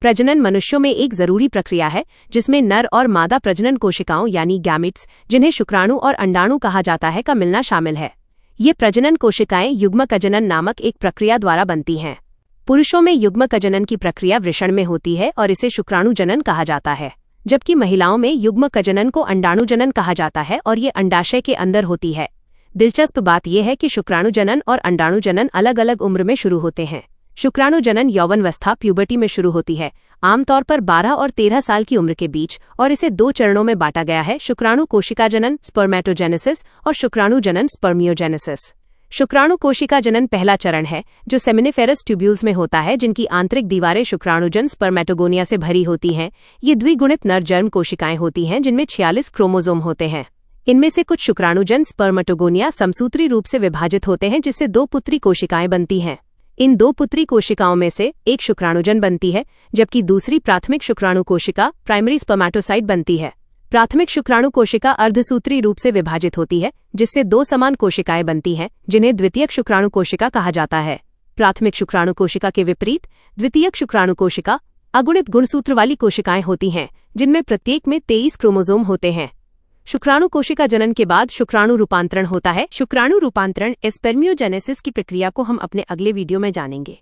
प्रजनन मनुष्यों में एक जरूरी प्रक्रिया है जिसमें नर और मादा प्रजनन कोशिकाओं यानी गैमेट्स, जिन्हें शुक्राणु और अंडाणु कहा जाता है, का मिलना शामिल है। ये प्रजनन कोशिकाएं युग्मकजनन नामक एक प्रक्रिया द्वारा बनती हैं। पुरुषों में युग्मकजनन की प्रक्रिया वृषण में होती है और इसे शुक्राणुजनन कहा जाता है, जबकि महिलाओं में युग्मकजनन को अंडाणुजनन कहा जाता है और ये अंडाशय के अंदर होती है। दिलचस्प बात यह है कि शुक्राणुजनन और अंडाणुजनन अलग अलग उम्र में शुरू होते हैं। शुक्राणुजनन यौवनावस्था प्यूबर्टी में शुरू होती है, आमतौर पर 12 और 13 साल की उम्र के बीच, और इसे 2 चरणों में बांटा गया है: शुक्राणु कोशिका जनन स्पर्मेटोजेनेसिस और शुक्राणु जनन स्पर्मियोजेनेसिस। शुक्राणु कोशिका जनन पहला चरण है जो सेमिनिफेरस ट्यूब्यूल्स में होता है, जिनकी आंतरिक दीवारें शुक्राणुजन स्पर्मेटोगोनिया से भरी होती हैं। ये द्विगुणित नर जर्म कोशिकाएं होती हैं जिनमें 46 क्रोमोसोम होते हैं। इनमें से कुछ शुक्राणुजन स्पर्मेटोगोनिया समसूत्री रूप से विभाजित होते हैं, जिससे 2 पुत्री कोशिकाएं बनती हैं। इन 2 पुत्री कोशिकाओं में से एक शुक्राणुजन बनती है, जबकि दूसरी प्राथमिक शुक्राणु कोशिका प्राइमरी स्पर्मेटोसाइट बनती है। प्राथमिक शुक्राणु कोशिका अर्धसूत्री रूप से विभाजित होती है, जिससे 2 समान कोशिकाएं बनती हैं, जिन्हें द्वितीयक शुक्राणु कोशिका कहा जाता है। प्राथमिक शुक्राणु कोशिका के विपरीत द्वितीयक शुक्राणु कोशिका अगुणित गुणसूत्र वाली कोशिकाएं होती हैं, जिनमें प्रत्येक में 23 क्रोमोसोम होते हैं। शुक्राणु कोशिका जनन के बाद शुक्राणु रूपांतरण होता है। शुक्राणु रूपांतरण स्पर्मियोजेनेसिस की प्रक्रिया को हम अपने अगले वीडियो में जानेंगे।